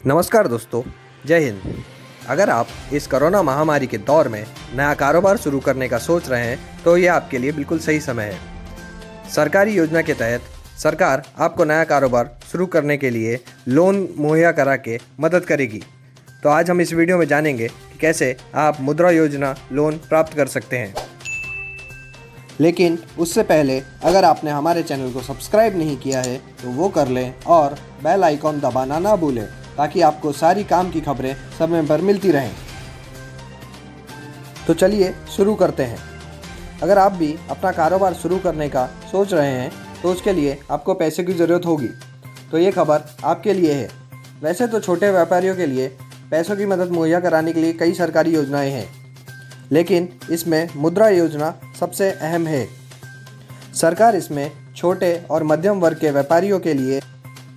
नमस्कार दोस्तों, जय हिंद। अगर आप इस कोरोना महामारी के दौर में नया कारोबार शुरू करने का सोच रहे हैं तो ये आपके लिए बिल्कुल सही समय है। सरकारी योजना के तहत सरकार आपको नया कारोबार शुरू करने के लिए लोन मुहैया करा के मदद करेगी। तो आज हम इस वीडियो में जानेंगे कि कैसे आप मुद्रा योजना लोन प्राप्त कर सकते हैं। लेकिन उससे पहले अगर आपने हमारे चैनल को सब्सक्राइब नहीं किया है तो वो कर लें और बेल आइकॉन दबाना ना भूलें, ताकि आपको सारी काम की खबरें समय पर मिलती रहें। तो चलिए शुरू करते हैं। अगर आप भी अपना कारोबार शुरू करने का सोच रहे हैं तो उसके लिए आपको पैसे की ज़रूरत होगी, तो ये खबर आपके लिए है। वैसे तो छोटे व्यापारियों के लिए पैसों की मदद मुहैया कराने के लिए कई सरकारी योजनाएं हैं, लेकिन इसमें मुद्रा योजना सबसे अहम है। सरकार इसमें छोटे और मध्यम वर्ग के व्यापारियों के लिए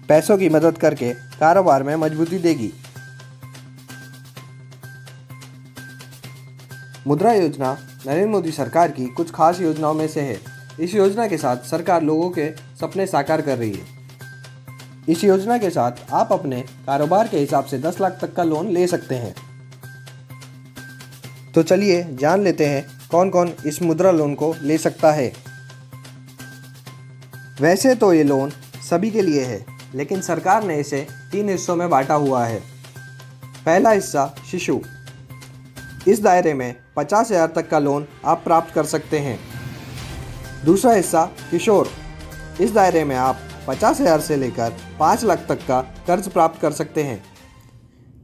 पैसों की मदद करके कारोबार में मजबूती देगी। मुद्रा योजना नरेंद्र मोदी सरकार की कुछ खास योजनाओं में से है। इस योजना के साथ सरकार लोगों के सपने साकार कर रही है। इस योजना के साथ आप अपने कारोबार के हिसाब से 10 लाख तक का लोन ले सकते हैं। तो चलिए जान लेते हैं कौन कौन इस मुद्रा लोन को ले सकता है। वैसे तो ये लोन सभी के लिए है, लेकिन सरकार ने इसे 3 हिस्सों में बांटा हुआ है। पहला हिस्सा शिशु, इस दायरे में 50,000 तक का लोन आप प्राप्त कर सकते हैं। दूसरा हिस्सा किशोर, इस दायरे में आप 50,000 से लेकर 5 लाख तक का कर्ज प्राप्त कर सकते हैं।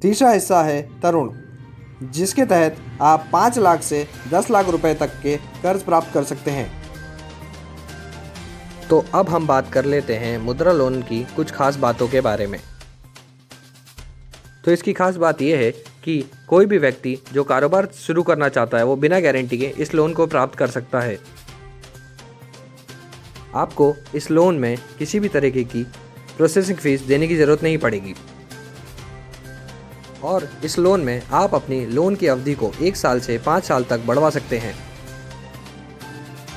तीसरा हिस्सा है तरुण, जिसके तहत आप 5 लाख से 10 लाख रुपए तक के कर्ज प्राप्त कर सकते हैं। तो अब हम बात कर लेते हैं मुद्रा लोन की कुछ खास बातों के बारे में। तो इसकी खास बात यह है कि कोई भी व्यक्ति जो कारोबार शुरू करना चाहता है वो बिना गारंटी के इस लोन को प्राप्त कर सकता है। आपको इस लोन में किसी भी तरीके की प्रोसेसिंग फीस देने की ज़रूरत नहीं पड़ेगी, और इस लोन में आप अपनी लोन की अवधि को 1 साल से 5 साल तक बढ़वा सकते हैं।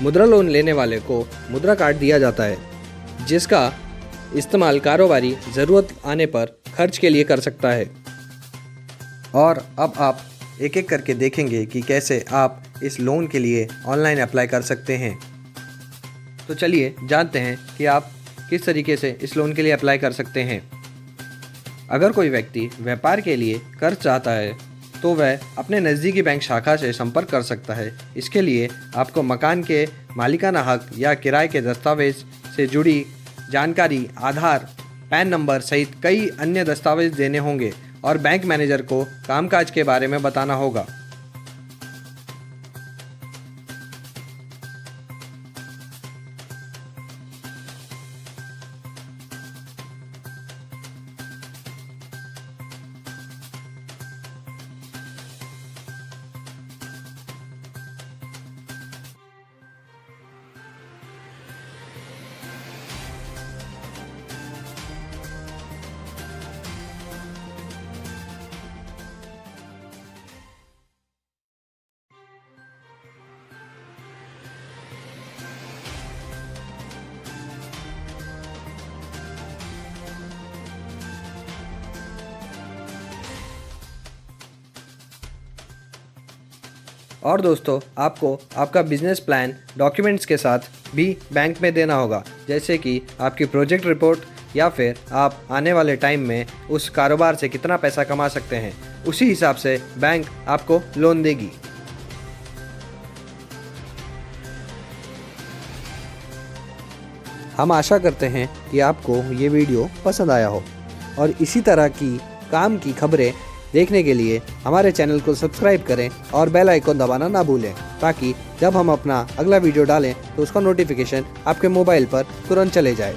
मुद्रा लोन लेने वाले को मुद्रा कार्ड दिया जाता है, जिसका इस्तेमाल कारोबारी ज़रूरत आने पर खर्च के लिए कर सकता है। और अब आप एक एक करके देखेंगे कि कैसे आप इस लोन के लिए ऑनलाइन अप्लाई कर सकते हैं। तो चलिए जानते हैं कि आप किस तरीके से इस लोन के लिए अप्लाई कर सकते हैं। अगर कोई व्यक्ति व्यापार के लिए कर्ज चाहता है तो वह अपने नज़दीकी बैंक शाखा से संपर्क कर सकता है। इसके लिए आपको मकान के मालिकाना हक या किराए के दस्तावेज से जुड़ी जानकारी, आधार, पैन नंबर सहित कई अन्य दस्तावेज देने होंगे और बैंक मैनेजर को कामकाज के बारे में बताना होगा। और दोस्तों, आपको आपका बिजनेस प्लान डॉक्यूमेंट्स के साथ भी बैंक में देना होगा, जैसे कि आपकी प्रोजेक्ट रिपोर्ट या फिर आप आने वाले टाइम में उस कारोबार से कितना पैसा कमा सकते हैं। उसी हिसाब से बैंक आपको लोन देगी। हम आशा करते हैं कि आपको ये वीडियो पसंद आया हो, और इसी तरह की काम की खबरें देखने के लिए हमारे चैनल को सब्सक्राइब करें और बेल आइकन दबाना ना भूलें, ताकि जब हम अपना अगला वीडियो डालें तो उसका नोटिफिकेशन आपके मोबाइल पर तुरंत चले जाए।